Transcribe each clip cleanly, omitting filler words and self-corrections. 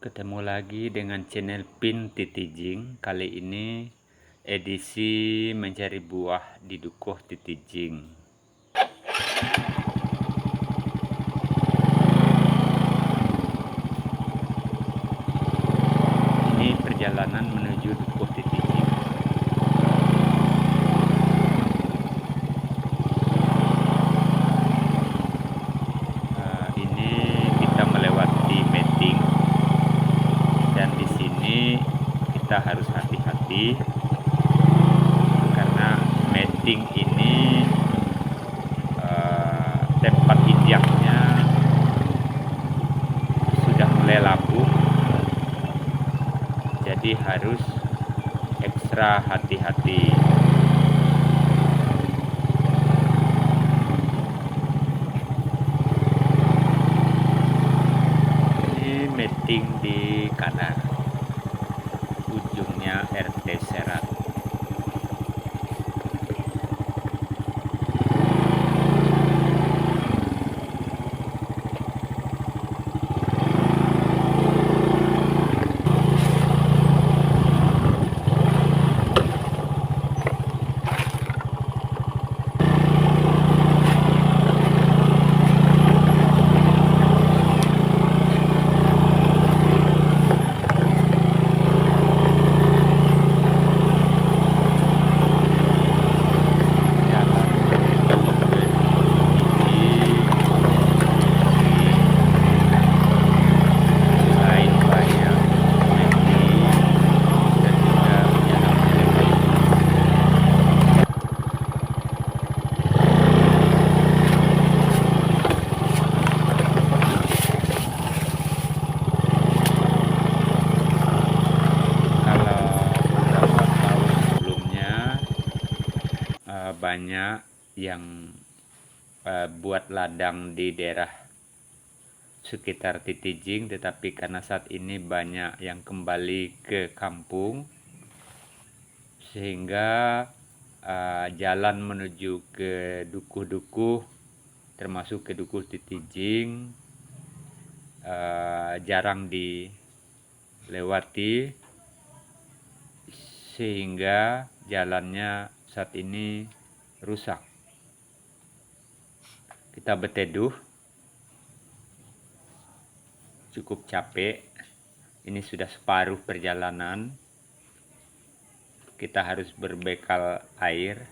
Ketemu lagi dengan channel Pin Titijing. Kali ini edisi mencari buah di Dukuh Titijing. Ini perjalanan menuju Dukuh Titijing. Ini kita melewati meeting. Dan di sini kita harus hati-hati karena meeting ini tempat injaknya sudah mulai labuh, jadi harus ekstra hati-hati. Ini meeting di kanan, ujungnya RT Serat. Banyak yang buat ladang di daerah sekitar Titijing, tetapi karena saat ini banyak yang kembali ke kampung sehingga jalan menuju ke dukuh-dukuh termasuk ke Dukuh Titijing jarang dilewati, sehingga jalannya saat ini rusak. Kita berteduh, cukup capek. Ini sudah separuh perjalanan. Kita harus berbekal air.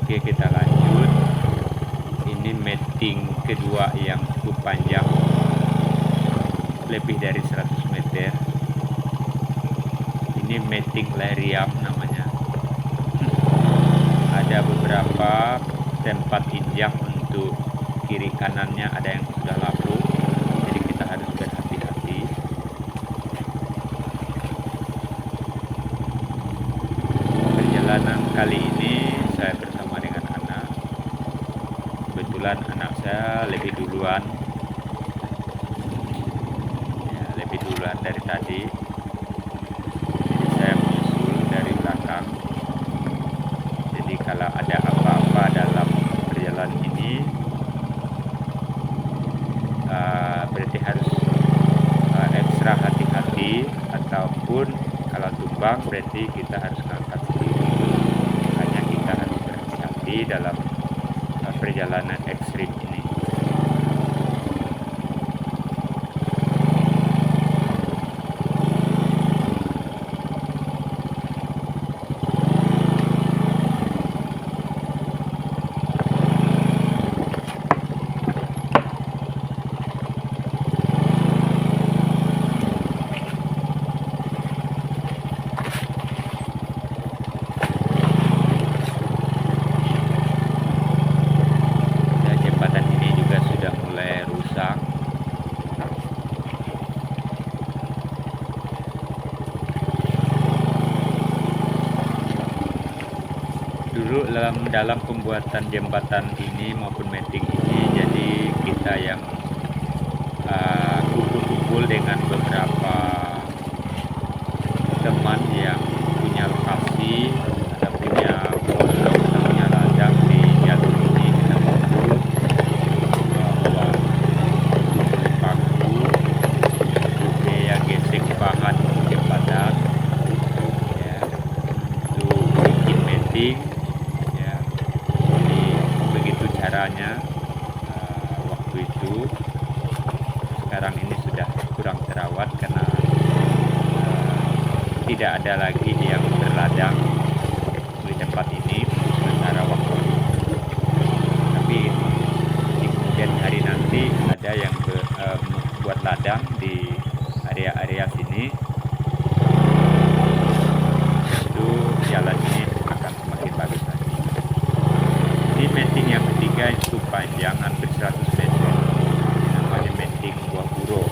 Oke, kita lanjut. Ini meeting kedua yang cukup panjang, lebih dari 100 meter. Ini meeting Leriam namanya. Ada beberapa tempat injak untuk kiri kanannya, ada yang sudah labuh, jadi kita harus berhati-hati. Perjalanan kali ini saya bersama dengan anak. Kebetulan anak saya lebih duluan, lebih duluan dari tadi, jadi saya menyusul dari belakang. Jadi kalau ada apa-apa dalam perjalanan ini berarti harus ekstra hati-hati, ataupun kalau tumbang berarti kita harus ngangkat sendiri. Hanya kita harus berhati-hati dalam perjalanan ekstrim ini. Dulu dalam pembuatan jembatan ini maupun meeting ini, jadi kita yang kumpul-kumpul dengan beberapa teman yang meeting ya. Jadi begitu caranya waktu itu. Sekarang ini sudah kurang terawat karena tidak ada lagi yang berladang di tempat ini sementara waktu. Tapi di kemudian hari nanti ada yang buat ladang di area-area sini. Itu jalan ini akan semakin bagus lagi. Di meeting yang ketiga itu panjang hampir 100 meter. Namanya meeting buah buruk.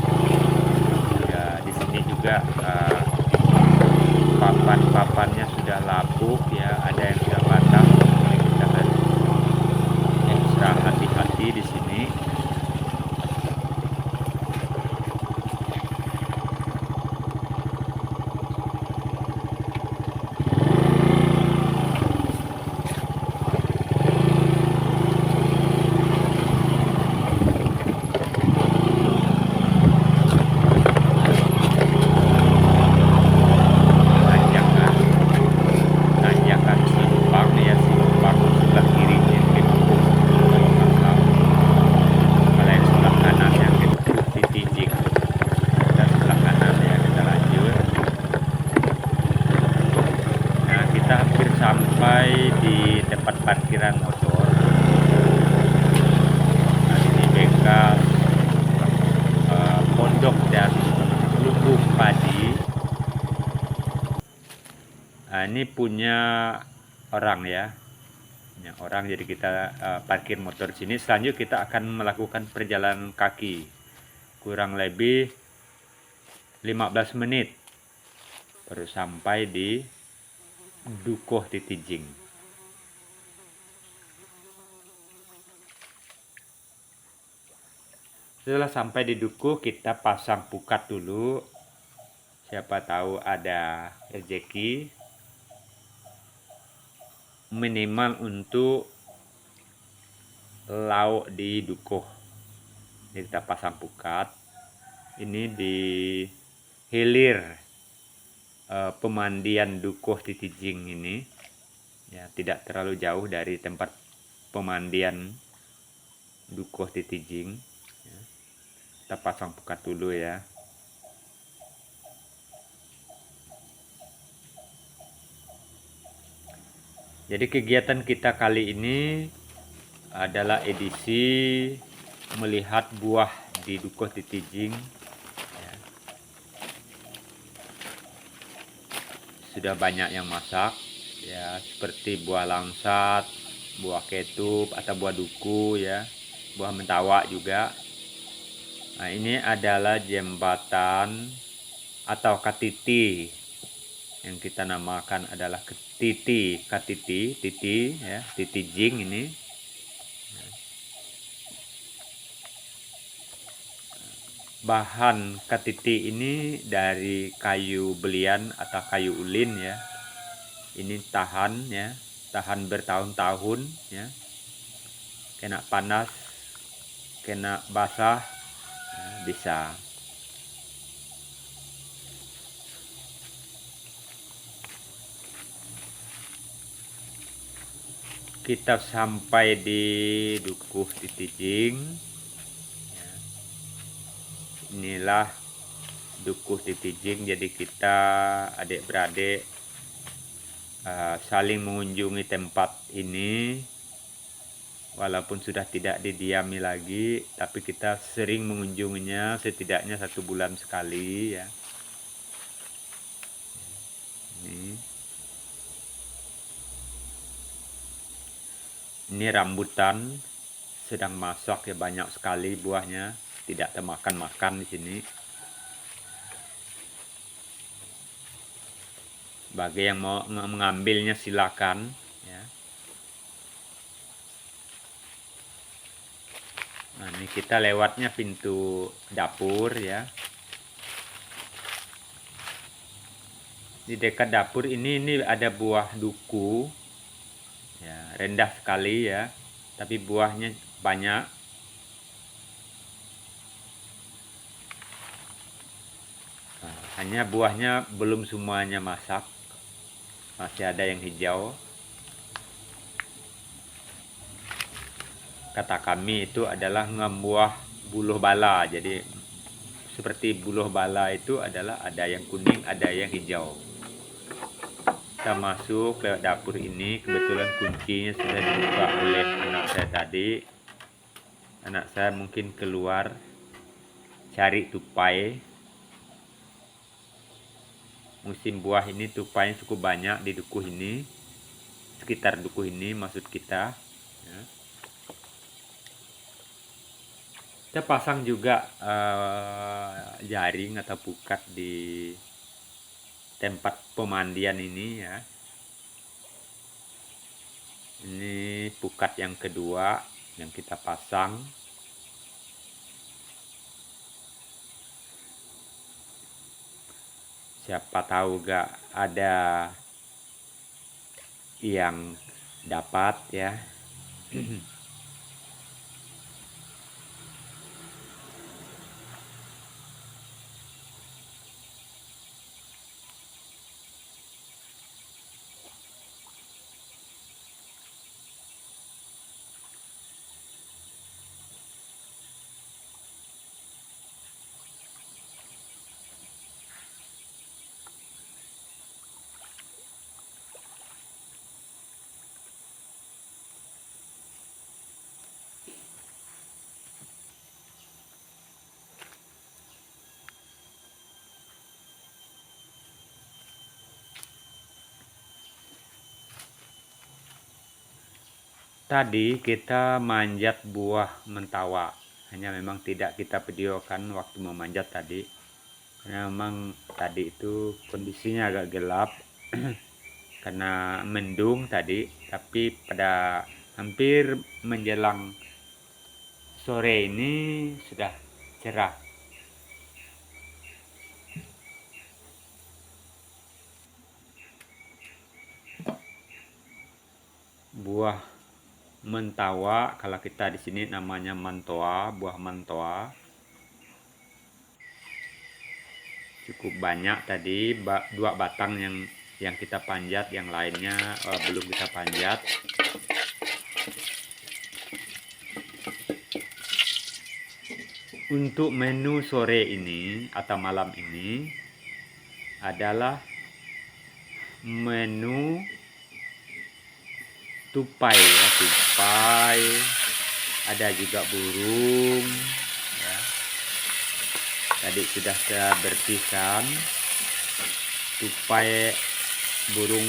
Ya, di sini juga papan-papannya sudah lapuk ya, ada yang sudah patah. Jadi kita harus ekstra hati-hati di sini. Tanjakan Simpang ya, Simpang sebelah kirinya Kepupuk kalau nggak salah. Kalau yang sebelah kanan yang Kepupuk di Tijing, dan sebelah kanan ya kita lanjut. Nah, kita hampir sampai di tempat parkiran motor. Nah, ini bekas pondok dan lubuk padi. Nah, ini punya orang ya, punya orang. Jadi kita parkir motor di sini. Selanjutnya kita akan melakukan perjalanan kaki kurang lebih 15 menit baru sampai di Dukuh Titijing. Setelah sampai di Dukuh, kita pasang pukat dulu. Siapa tahu ada rezeki. Minimal untuk lauk di Dukuh. Jadi kita pasang pukat. Ini di hilir pemandian Dukuh Titijing ini. Ya, tidak terlalu jauh dari tempat pemandian Dukuh Titijing. Ya. Kita pasang pukat dulu ya. Jadi kegiatan kita kali ini adalah edisi melihat buah di Dukuh Titijing. Ya. Sudah banyak yang masak ya, seperti buah langsat, buah ketup atau buah duku ya, buah mentawak juga. Nah, ini adalah jembatan atau katiti yang kita namakan adalah katiti ya, Titijing ini. Bahan katiti ini dari kayu belian atau kayu ulin ya. Ini tahan ya, tahan bertahun-tahun ya. Kena panas, kena basah ya, bisa. Kita sampai di Dukuh Titijing. Ya. Inilah Dukuh Titijing. Jadi kita adik-beradik saling mengunjungi tempat ini. Walaupun sudah tidak didiami lagi, tapi kita sering mengunjunginya setidaknya 1 bulan sekali ya. Ini rambutan sedang masak ya, banyak sekali buahnya, tidak termakan-makan di sini. Bagi yang mau mengambilnya silakan ya. Nah, ini kita lewatnya pintu dapur ya. Di dekat dapur ini ada buah duku ya, rendah sekali ya, tapi buahnya banyak. Nah, hanya buahnya belum semuanya masak, masih ada yang hijau. kata kami itu adalah ngembuah buluh bala. Jadi seperti buluh bala itu adalah ada yang kuning, ada yang hijau. Kita masuk lewat dapur ini, kebetulan kuncinya sudah dibuka oleh anak saya tadi. Anak saya mungkin keluar cari tupai. Musim buah ini tupainya cukup banyak di dukuh ini, sekitar dukuh ini maksud kita ya. Kita pasang juga jaring atau pukat di tempat pemandian ini ya. Ini pukat yang kedua yang kita pasang. Siapa tahu gak ada yang dapat ya. Tadi kita manjat buah mentawa, hanya memang tidak kita videokan waktu memanjat tadi. Karena memang tadi itu kondisinya agak gelap karena mendung tadi, tapi pada hampir menjelang sore ini sudah cerah. Buah mentawa, kalau kita di sini namanya mantoa, buah mantoa. Cukup banyak tadi, 2 batang yang kita panjat, yang lainnya belum kita panjat. Untuk menu sore ini atau malam ini adalah menu tupai ya, tupai, ada juga burung ya. Tadi sudah saya bersihkan tupai. Burung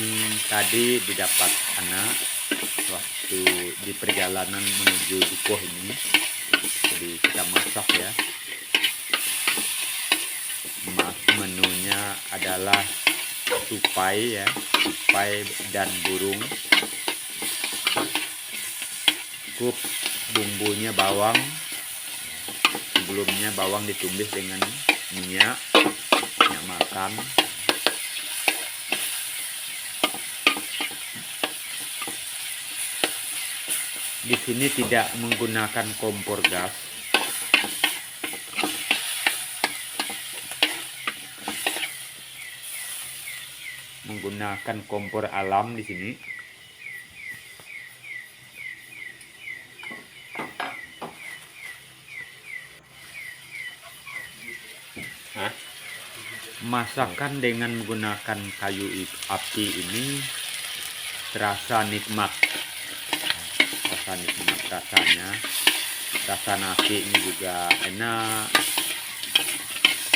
tadi didapat anak waktu di perjalanan menuju dukuh ini, jadi kita masak ya. Menunya adalah tupai ya, tupai dan burung. Cukup bumbunya bawang. Sebelumnya bawang ditumis dengan minyak makan. Di sini tidak menggunakan kompor gas. Menggunakan kompor alam di sini. Masakan dengan menggunakan kayu api ini terasa nikmat. Terasa nikmat rasanya. Rasa nasi ini juga enak.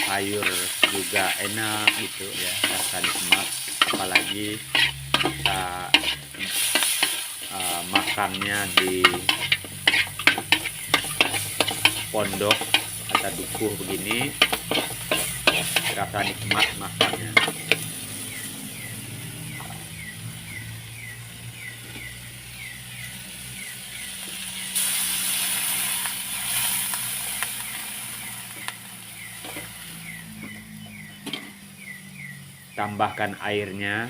Sayur juga enak gitu ya, rasa nikmat. Apalagi kita makannya di pondok atau dukuh begini, rasa nikmat makannya. Tambahkan airnya.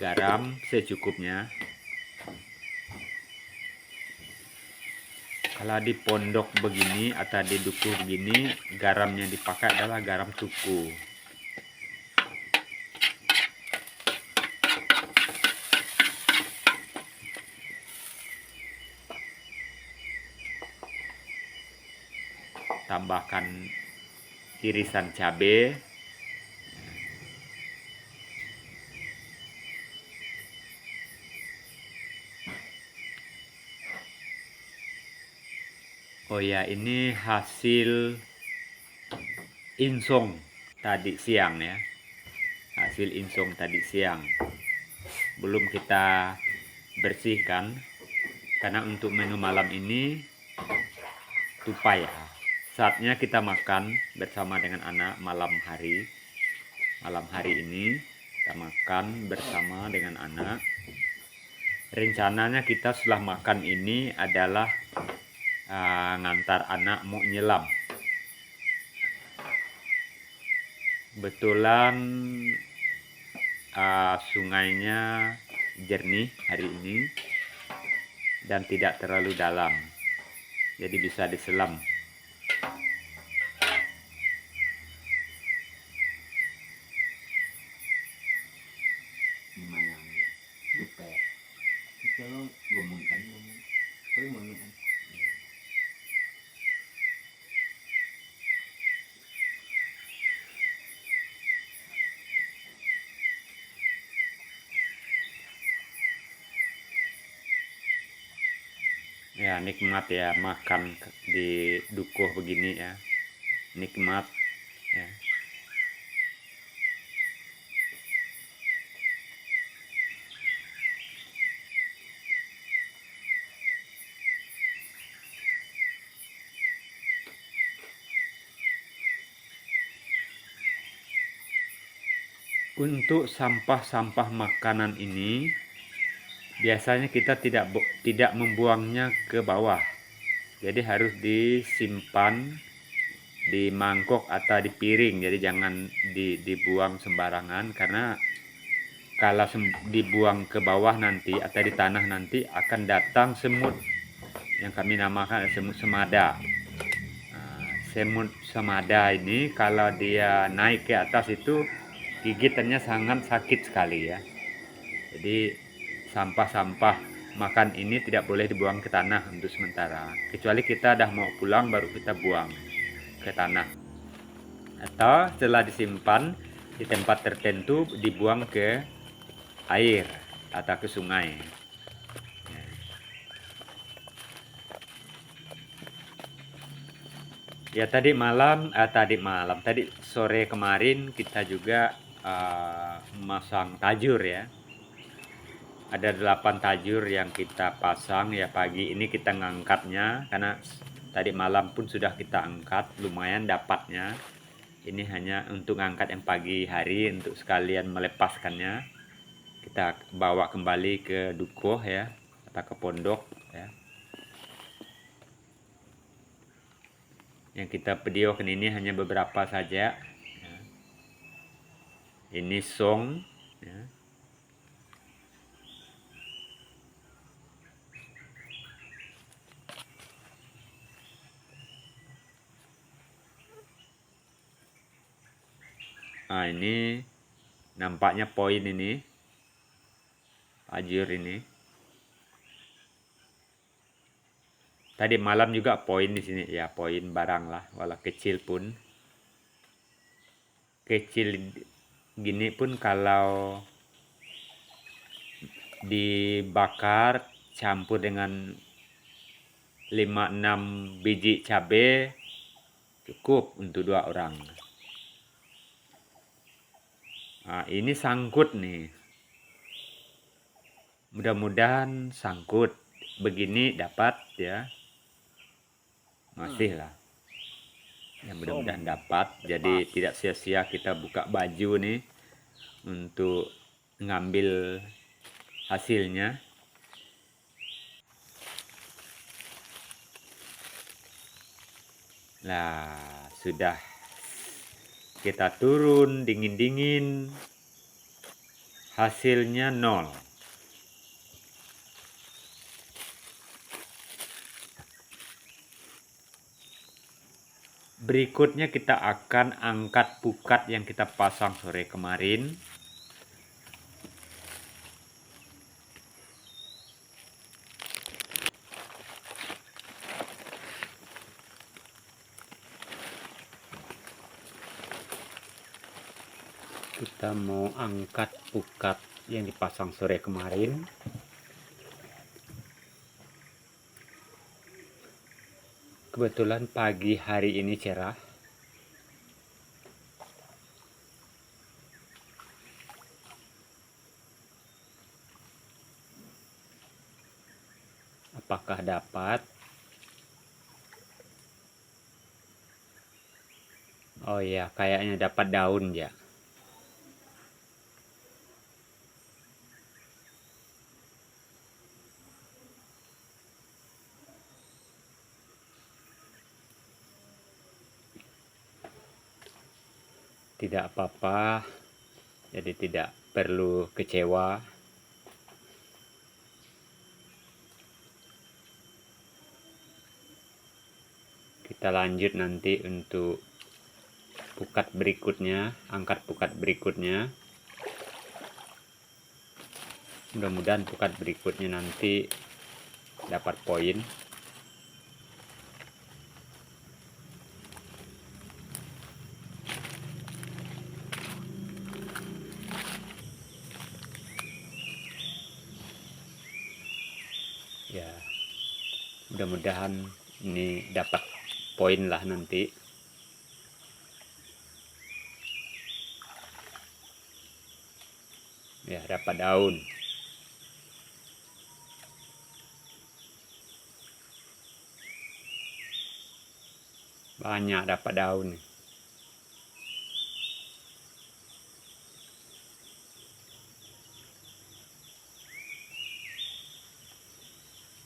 garam secukupnya. Kalau di pondok begini atau di dukuh begini, garam yang dipakai adalah garam suku. Tambahkan irisan cabai. Oh ya, ini hasil insong tadi siang ya. Hasil insong tadi siang. Belum kita bersihkan karena untuk menu malam ini tupai ya. Saatnya kita makan bersama dengan anak malam hari. Malam hari ini kita makan bersama dengan anak. Rencananya kita setelah makan ini adalah ngantar anak mau nyelam. Betulan sungainya jernih hari ini dan tidak terlalu dalam, jadi bisa diselam. Ya, nikmat ya makan di dukuh begini ya, nikmat ya. Untuk sampah-sampah makanan ini biasanya kita tidak membuangnya ke bawah, jadi harus disimpan di mangkok atau di piring, jadi jangan dibuang sembarangan, karena kalau dibuang ke bawah nanti atau di tanah nanti akan datang semut yang kami namakan semut semada. Semut semada ini kalau dia naik ke atas itu gigitannya sangat sakit sekali ya. Jadi sampah-sampah makan ini tidak boleh dibuang ke tanah untuk sementara, kecuali kita dah mau pulang baru kita buang ke tanah, atau setelah disimpan di tempat tertentu dibuang ke air atau ke sungai. Ya tadi sore kemarin kita juga masang tajur ya. Ada 8 tajur yang kita pasang ya. Pagi ini kita ngangkatnya karena tadi malam pun sudah kita angkat, lumayan dapatnya. Ini hanya untuk ngangkat yang pagi hari untuk sekalian melepaskannya. Kita bawa kembali ke dukuh ya, atau ke pondok ya. Yang kita videokan ini hanya beberapa saja ya. Ini song ya. Nah, ini nampaknya poin ini, tajur ini. Tadi malam juga poin di sini ya, poin barang lah, walau kecil pun. Kecil gini pun kalau dibakar campur dengan 5-6 biji cabai cukup untuk 2 orang. Nah, ini sangkut nih. Mudah-mudahan sangkut. Begini dapat ya. Masih lah. Ya mudah-mudahan dapat. Jadi tidak sia-sia kita buka baju nih untuk ngambil hasilnya. Nah, sudah kita turun dingin-dingin. hasilnya 0. Berikutnya kita akan angkat pukat yang kita pasang sore kemarin. Kita mau angkat pukat yang dipasang sore kemarin. Kebetulan pagi hari ini cerah. Apakah dapat? Oh ya, kayaknya dapat daun ya. Tidak apa-apa, jadi tidak perlu kecewa. Kita lanjut nanti untuk pukat berikutnya, angkat pukat berikutnya. Mudah-mudahan pukat berikutnya nanti dapat poin. Ya, mudah-mudahan ini dapat poin lah nanti. Ya, dapat daun. Banyak dapat daun.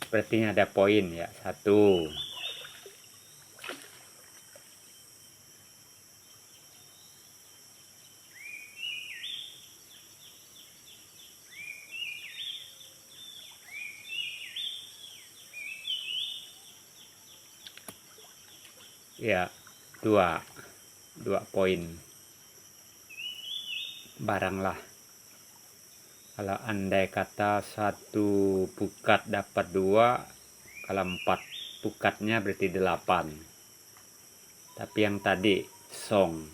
Sepertinya ada poin ya, 1. Ya, 2 poin. Baranglah. Kalau andai kata 1 pukat dapat 2, kalau 4 pukatnya berarti 8. Tapi yang tadi song.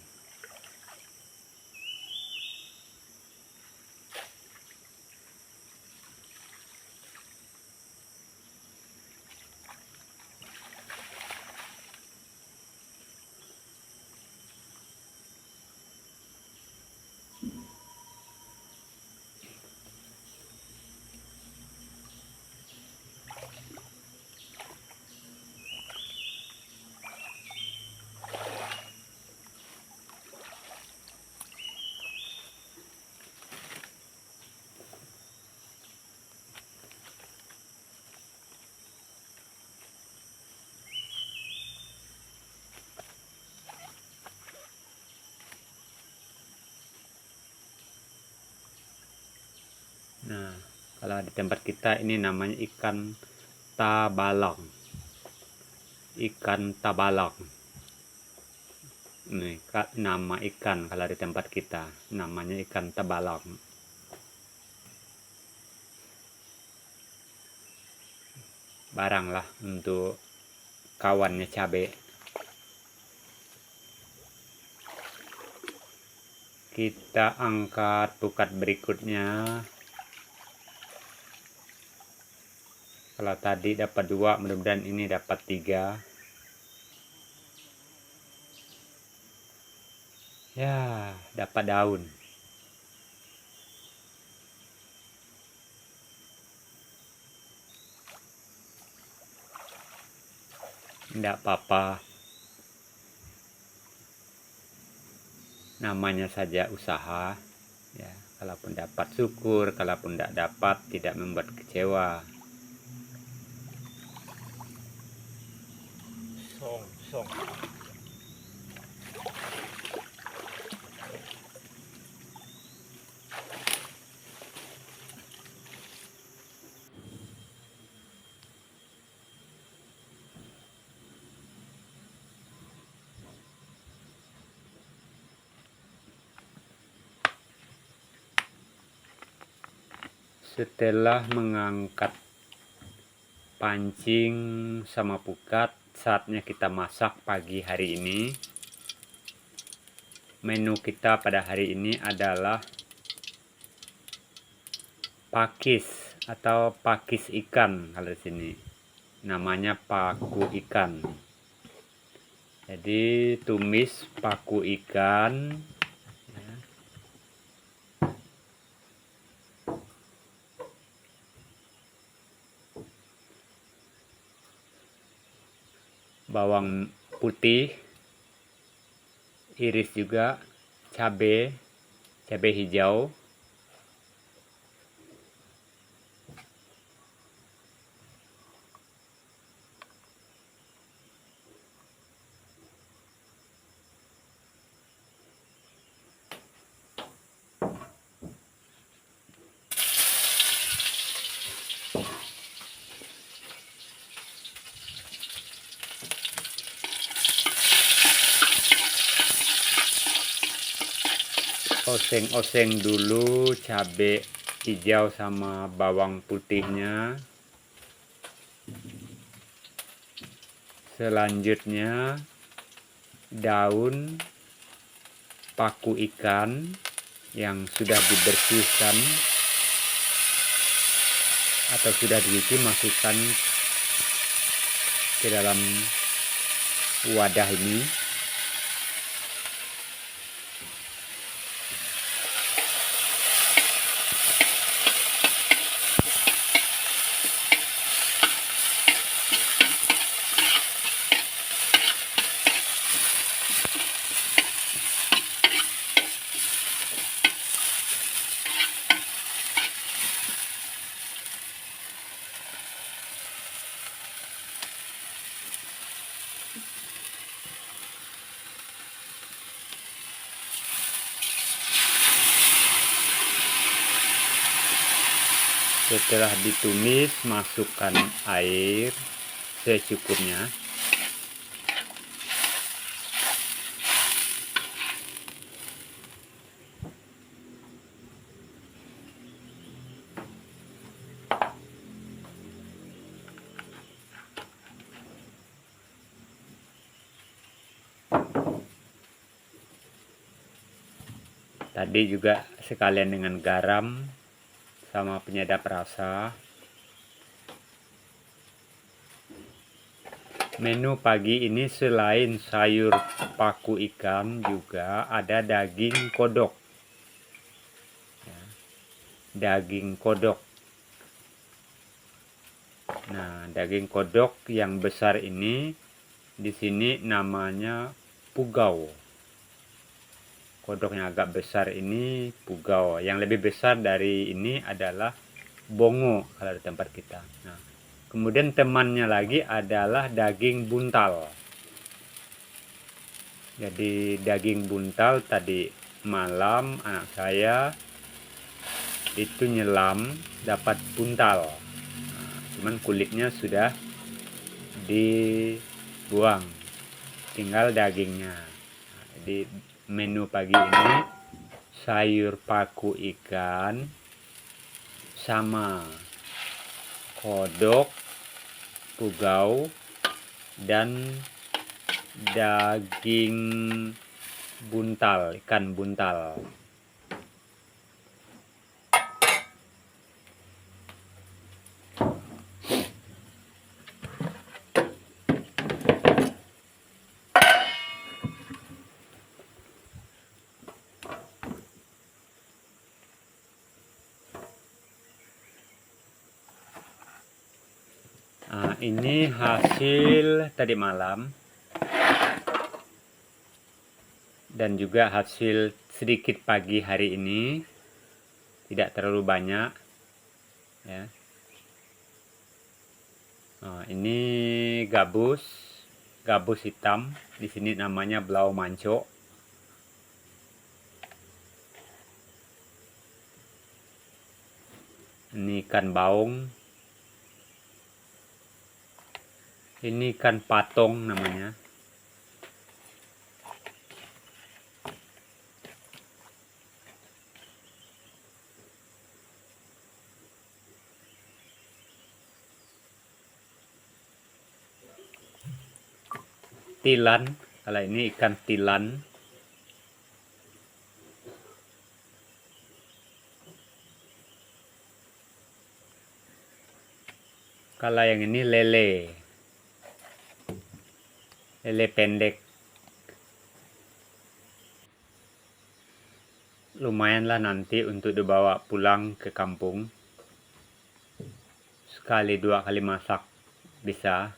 Nah, kalau di tempat kita ini namanya ikan tabalang. Ikan tabalang. Ini nama ikan kalau di tempat kita. Namanya ikan tabalang. Barang lah untuk kawannya cabai. Kita angkat pukat berikutnya. Kalau tadi dapat 2, mudah-mudahan ini dapat 3. Ya, dapat daun. Tidak apa-apa. Namanya saja usaha. Ya, kalaupun dapat syukur, kalaupun tidak dapat tidak membuat kecewa. Song. Setelah mengangkat pancing sama pukat, saatnya kita masak pagi hari ini. Menu kita pada hari ini adalah pakis atau pakis ikan. Kalau di sini namanya paku ikan. Jadi tumis paku ikan. Bawang putih, iris juga, cabai hijau, oseng-oseng dulu cabai hijau sama bawang putihnya. Selanjutnya daun paku ikan yang sudah dibersihkan atau sudah dicuci, masukkan ke dalam wadah ini. Setelah ditumis, masukkan air secukupnya. Tadi juga sekalian dengan garam sama penyedap rasa. Menu pagi ini selain sayur paku ikan juga ada daging kodok. Daging kodok. Nah, daging kodok yang besar ini di sini namanya pugau. Kodok yang agak besar ini pugau. Yang lebih besar dari ini adalah bongo kalau di tempat kita. Nah, kemudian temannya lagi adalah daging buntal. Jadi daging buntal tadi malam anak saya itu nyelam dapat buntal. Nah, cuman kulitnya sudah dibuang, tinggal dagingnya. Nah, jadi menu pagi ini sayur paku ikan sama kodok, pugau, dan daging buntal, ikan buntal. Nah, ini hasil tadi malam dan juga hasil sedikit pagi hari ini, tidak terlalu banyak ya. Nah, ini gabus hitam, di sini namanya belau manco. Ini ikan baung. Ini ikan patong namanya. tilan. Kalau ini ikan tilan. Kalau yang ini lele. Lele pendek. Lumayanlah nanti untuk dibawa pulang ke kampung. Sekali 2 kali masak bisa.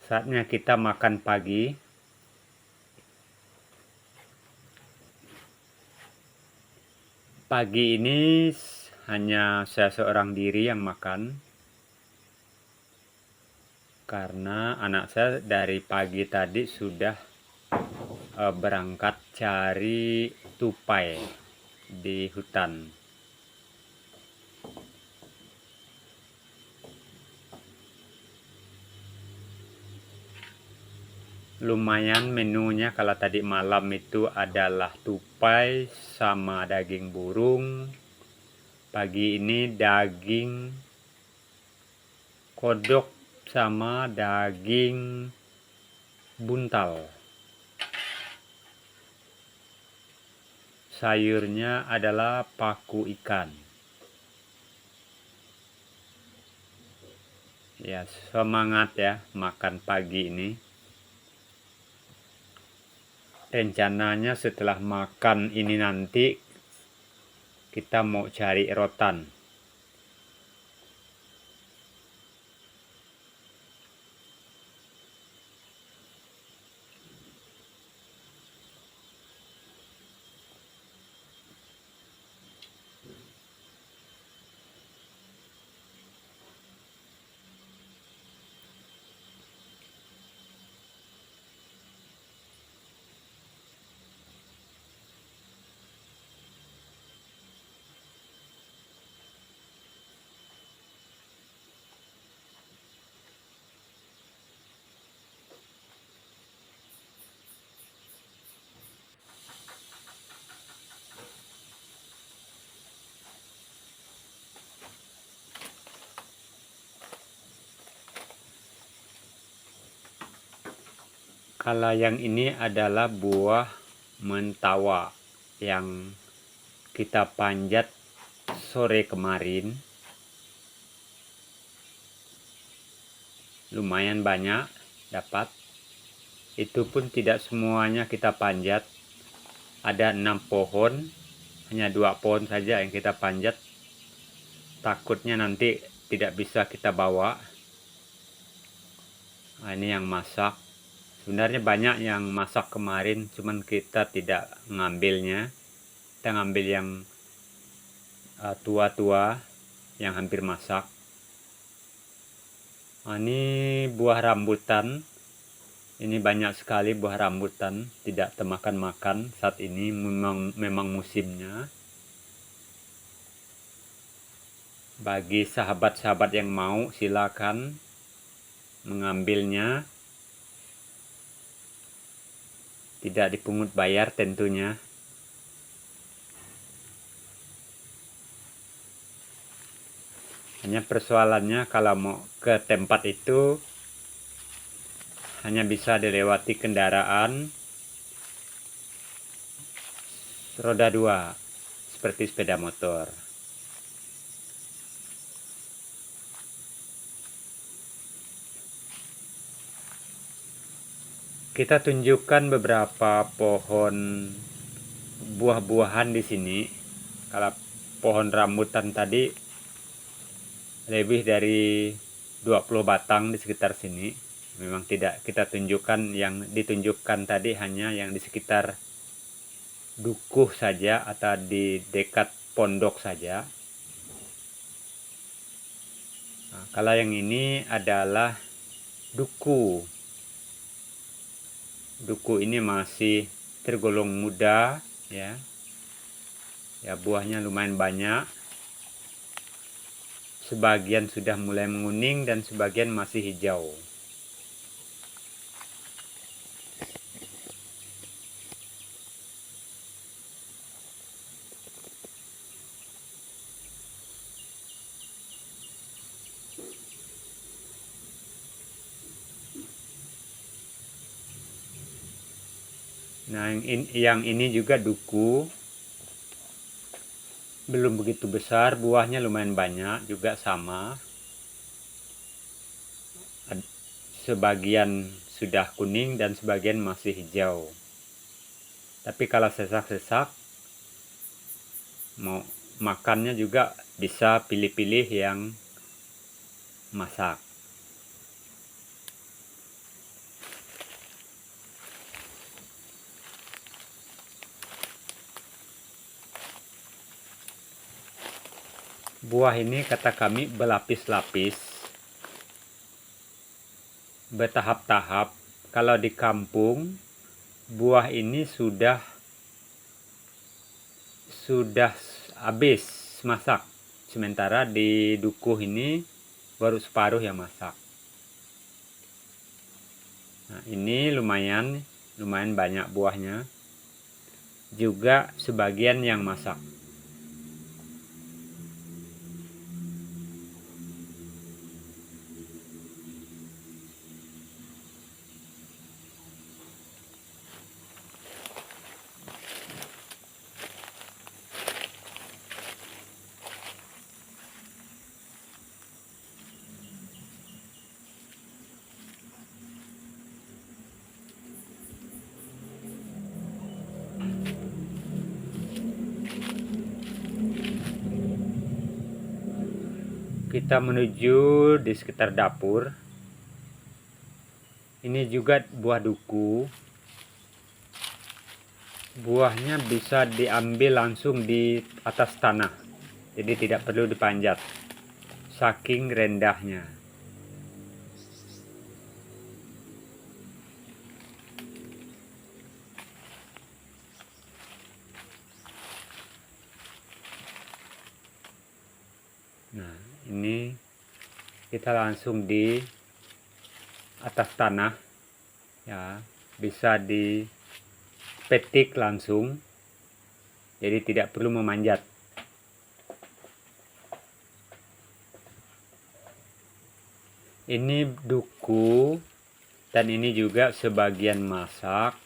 Saatnya kita makan pagi. Pagi ini hanya saya seorang diri yang makan. Karena anak saya dari pagi tadi sudah berangkat cari tupai di hutan. Lumayan menunya kalau tadi malam itu adalah tupai sama daging burung. Pagi ini daging kodok sama daging buntal. Sayurnya adalah paku ikan. Ya, semangat ya makan pagi ini. Rencananya setelah makan ini nanti kita mau cari rotan. Kalau yang ini adalah buah mentawa yang kita panjat sore kemarin. Lumayan banyak dapat. Itu pun tidak semuanya kita panjat. Ada 6 pohon, hanya 2 pohon saja yang kita panjat. Takutnya nanti tidak bisa kita bawa. Nah, ini yang masak. Sebenarnya banyak yang masak kemarin, cuman kita tidak ngambilnya. Kita ngambil yang tua-tua, yang hampir masak. Nah, ini buah rambutan. Ini banyak sekali buah rambutan, tidak termakan-makan saat ini, memang musimnya. Bagi sahabat-sahabat yang mau, silakan mengambilnya. Tidak dipungut bayar tentunya. Hanya persoalannya kalau mau ke tempat itu hanya bisa dilewati kendaraan roda 2 seperti sepeda motor. Kita tunjukkan beberapa pohon buah-buahan di sini. Kalau pohon rambutan tadi lebih dari 20 batang di sekitar sini. Memang tidak kita tunjukkan, yang ditunjukkan tadi hanya yang di sekitar dukuh saja atau di dekat pondok saja. Nah, kalau yang ini adalah duku. Duku ini masih tergolong muda ya. Ya, buahnya lumayan banyak. Sebagian sudah mulai menguning dan sebagian masih hijau. Nah, yang ini juga duku, belum begitu besar, buahnya lumayan banyak, juga sama. Sebagian sudah kuning dan sebagian masih hijau. Tapi kalau sesak-sesak, mau makannya juga bisa pilih-pilih yang masak. Buah ini kata kami berlapis-lapis, bertahap-tahap. Kalau di kampung, buah ini sudah habis masak. Sementara di dukuh ini baru separuh yang masak. Nah, ini lumayan banyak buahnya. Juga sebagian yang masak. Kita menuju di sekitar dapur. Ini juga buah duku. Buahnya bisa diambil langsung di atas tanah. Jadi tidak perlu dipanjat. Saking rendahnya. Nah, ini kita langsung di atas tanah, ya, bisa dipetik langsung, jadi tidak perlu memanjat. Ini duku, dan ini juga sebagian masak,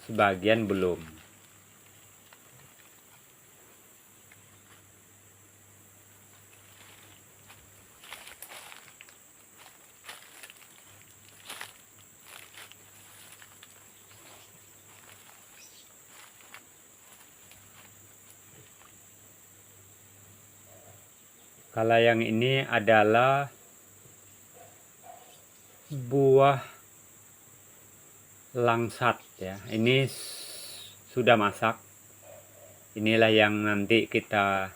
sebagian belum. Kalau yang ini adalah buah langsat, ya. Ini sudah masak. Inilah yang nanti kita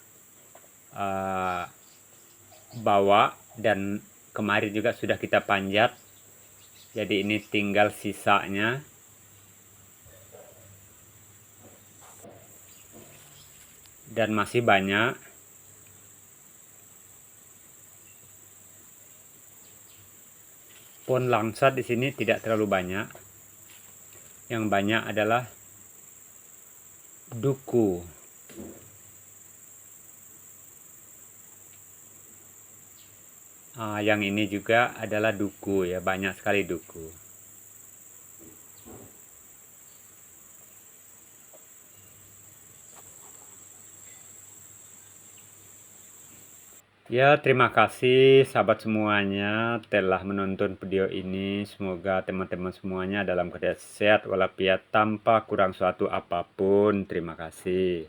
bawa, dan kemarin juga sudah kita panjat. Jadi ini tinggal sisanya. Dan masih banyak. Pohon langsat di sini tidak terlalu banyak. Yang banyak adalah duku. Yang ini juga adalah duku, ya, banyak sekali duku. Ya, terima kasih sahabat semuanya telah menonton video ini. Semoga teman-teman semuanya dalam keadaan sehat walafiat tanpa kurang suatu apapun. Terima kasih.